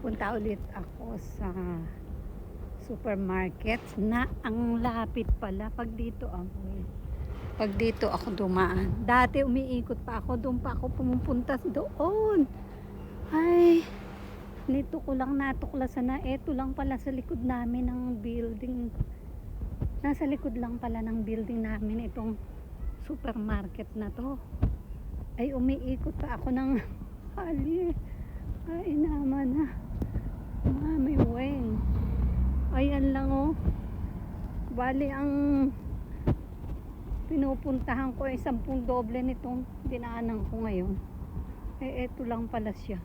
Pupunta ulit ako sa supermarket na ang lapit pala pag dito ako dumaan. Dati umiikot pa ako, doon pa ako pumupunta doon. Ay, nito ko lang natuklasan na eto lang pala sa likod namin ng building. Nasa likod lang pala ng building namin itong supermarket na to. Ay, umiikot pa ako ng hali. Ay, naman na. Mami Weng. Ayan lang oh. Bali ang pinupuntahan ko ay 10 doble nitong dinaanan ko ngayon. Eh, eto lang pala siya.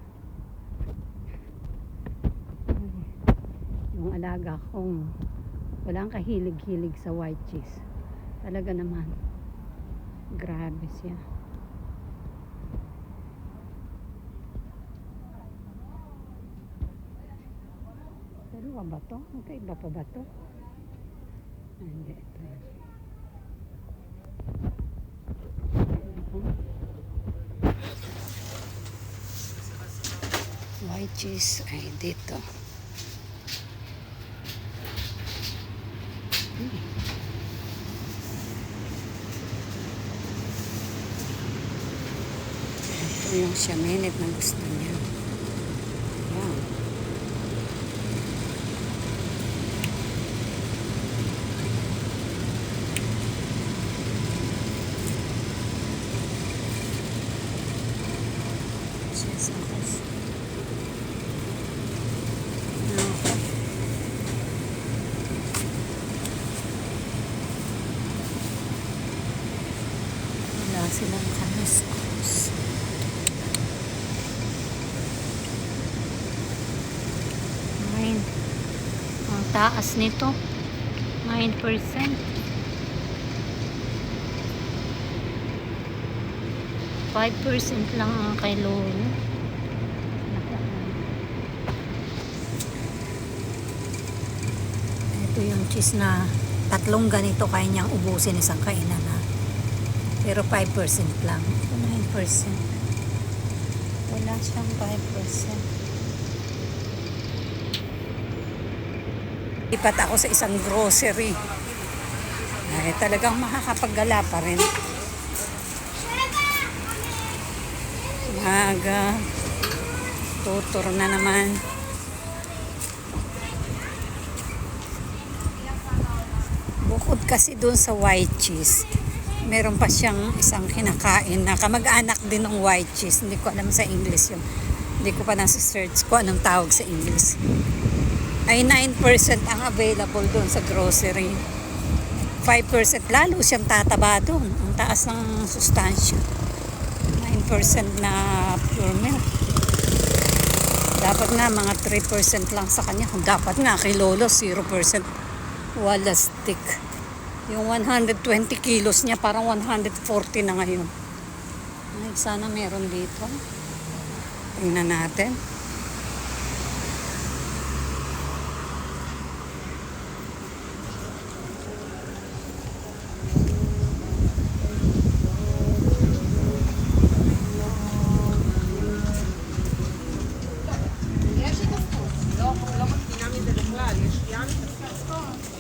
Yung alaga kong walang kahilig-hilig sa white cheese. Talaga naman. Grabe siya. Dalawa ba to? Magkaiba pa ba to? Hindi, ito yan. White cheese ay dito. Ito yung siya-minute na gusto niya. Wow. Wala silang kaluskos. Mine. Ang taas nito. 9%. 5% lang ang kilo. Ito yung cheese na 3 ganito kaya niyang ubusin isang kainan na. Pero 5% lang. Ito 9%. Wala siyang 5%. Lipat ako sa isang grocery. Ay, talagang makakapaggala pa rin. Maga. Tutor na naman. Bukod kasi dun sa white cheese, meron pa siyang isang kinakain na kamag-anak din ng white cheese. Hindi ko alam sa English yun. Hindi ko pa nasa-search ko anong tawag sa English. Ay 9% ang available doon sa grocery. 5% lalo siyang tataba doon. Ang taas ng sustansya. 9% na pure milk. Dapat nga mga 3% lang sa kanya. Dapat nga kay Lolo 0%. Wala stick. Yung 120 kilos niya parang 140 na ngayon. Ay, sana meron dito. Tingnan natin.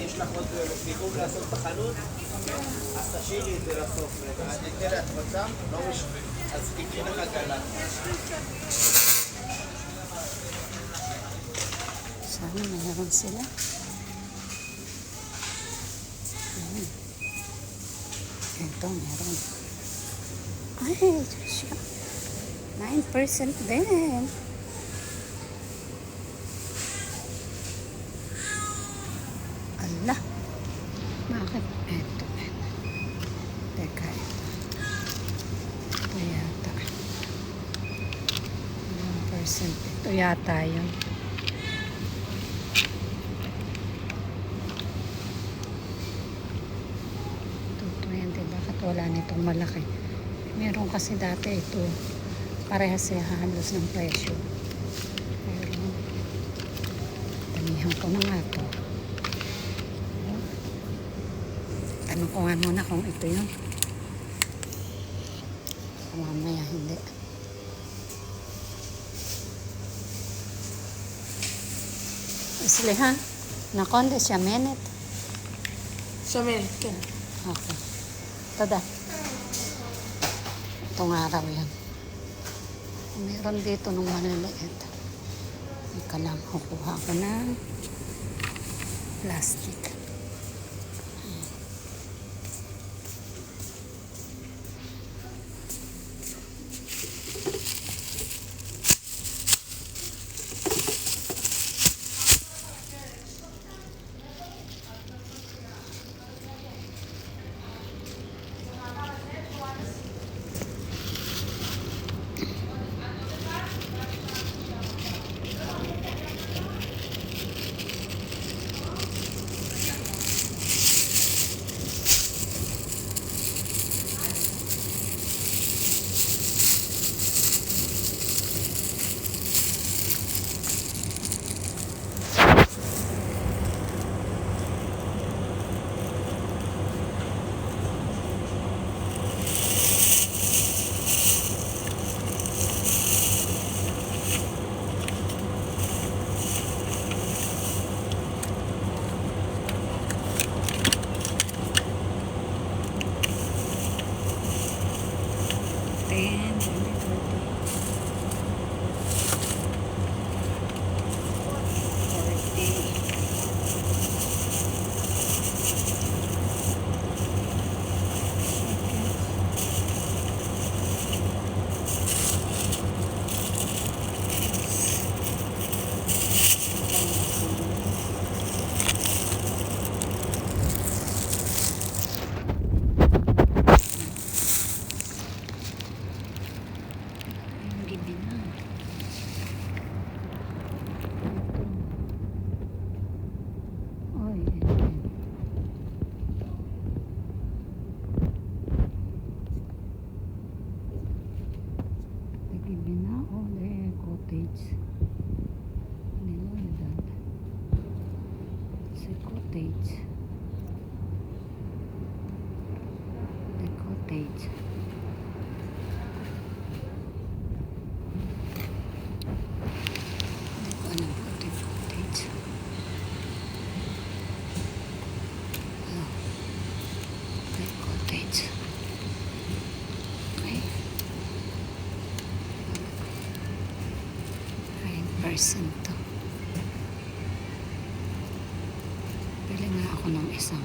יש לך עוד סיכום לעשות בחנות? אז תשאירי את זה לסוף רגע. תראה, את רוצה? לא משנה. אז תקחי לך גלת. Sana mayroon sila. Ito meron. Ay, siya. 9% din. Allah. Bakit? Ito. Teka. Ito yata. 1%. Ito yata yun. Bakit wala nitong malaki? Meron kasi dati ito. Parehas siya halos ng presyo. Pero tanihan ko na nga ito. Tanong ko nga muna kung ito yun. Mamaya hindi. Slihan. Nakonde siya minute. Samin. Okay. Tada. Itong araw yan. Meron dito nung maliliit. Ika lang, kukuha ko ng plastic. Gibinao de cottage. Niloedad. Sa cottage. The cottage. Hindi ko alam po the cottage. Oh. The cottage. Okay. 9% to. Pili nga ako ng isang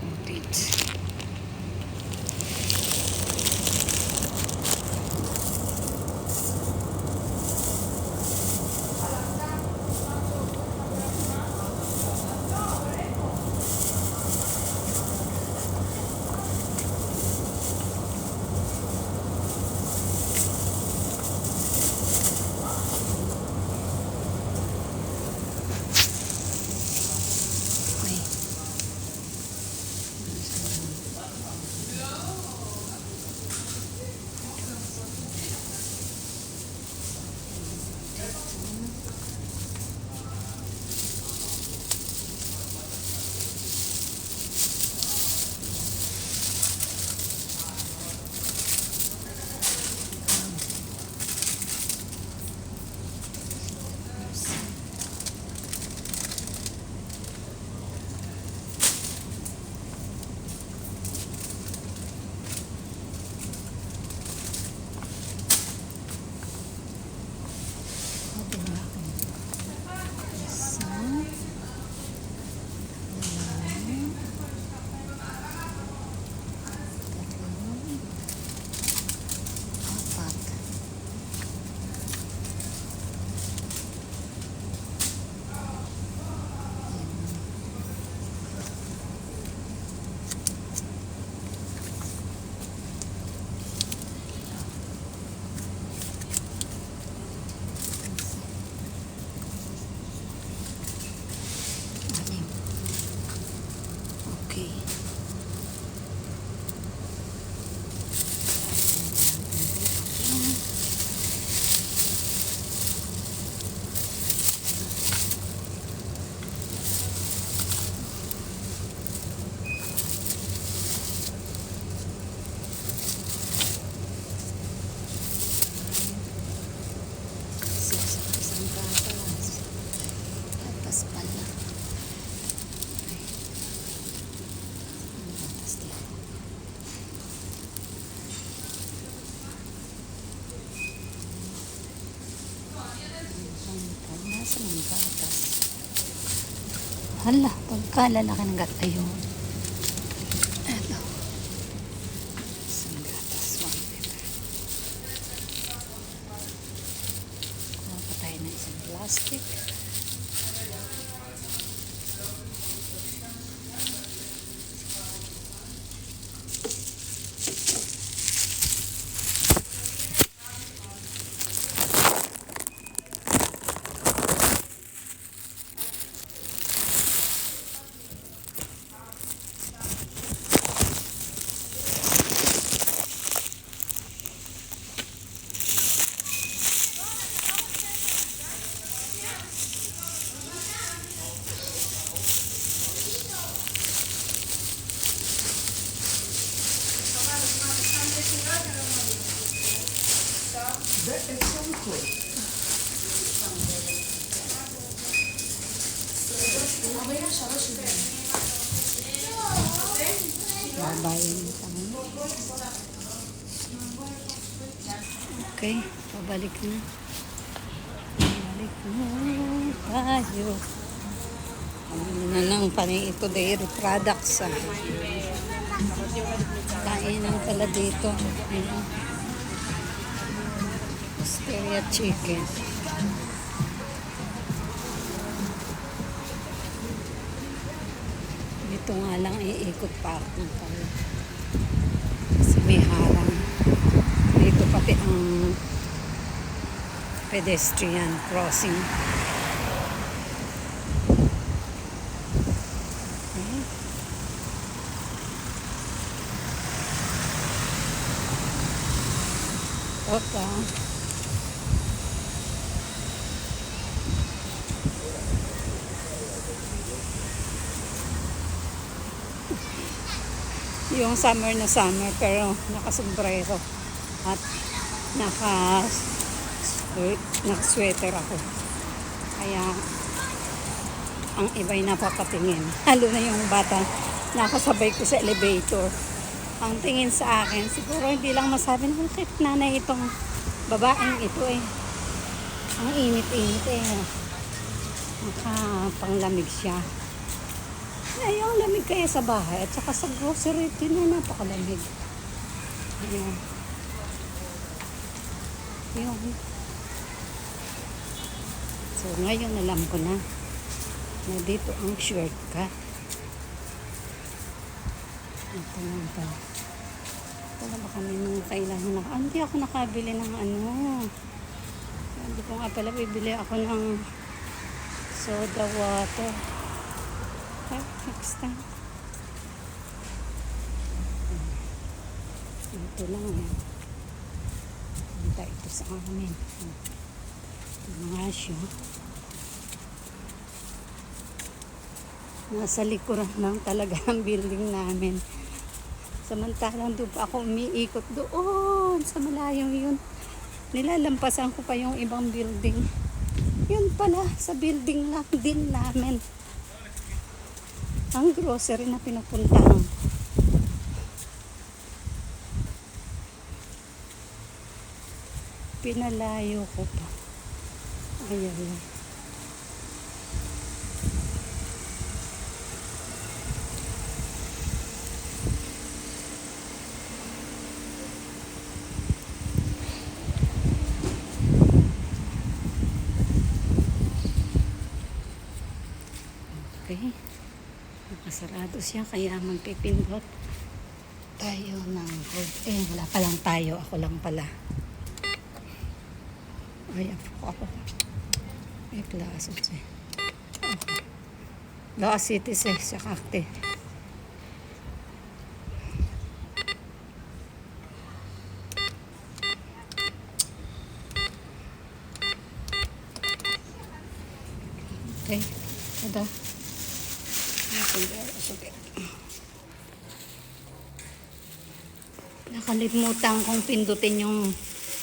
cottage. Okay. Nasa ng gatas. Hala, pagkalalaki ng gatas. Ayun. Eto. Isang gatas. 1 liter. Kuha pa tayo ng isang plastic. Babayin kami. Okay, pabalik na. Pabalik na tayo. Ano na lang ito dairy products. Kainan pala dito. Osteria chicken. Dito nga lang iikot pa ako tayo. Kasi may harang. Dito pati ang pedestrian crossing. Okay. Opa. Yung summer na summer pero nakasombrero at naka-sweater ako. Kaya ang iba'y napapatingin. Lalo na yung bata nakasabay ko sa elevator. Ang tingin sa akin, siguro hindi lang masabi na bakit nanay itong babaeng ito eh. Ang init-init eh. Nakapanglamig siya. Ay, yung lamig kaya sa bahay at saka sa grocery din na napakalamig. Ayan. Yun. So, ngayon alam ko na dito ang shortcut. Ito lang pala. Wala ba kami nung kailangan na? Hindi ako nakabili ng ano. Hindi ko nga pala bibili ako ng soda water. Next time. Ito lang yan. Punta ito sa amin. Ito nga siya. Nasa likuran lang talaga ang building namin. Samantalang doon pa ako umiikot doon sa malayong yun. Nilalampasan ko pa yung ibang building. Yun pala, sa building lang din namin ang grocery na pinupuntahan. Pinalayo ko pa. Ayan. Okay. Nakasarado siya kaya magpipindot tayo ng code. Wala pa lang tayo. Ako lang pala. Ay, ako. May klase siya. Okay. Lakas cities sa kakte. Okay. Ito. Nakalimutan kong pindutin yung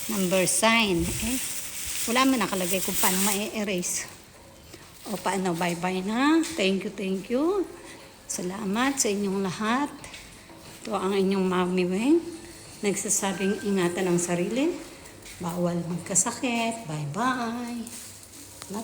number sign. Wala man nakalagay kung paano ma-erase. O paano, bye-bye na. Thank you. Salamat sa inyong lahat. Ito ang inyong Mami Weng. Nagsasabing ingatan ang sarili. Bawal magkasakit. Bye-bye.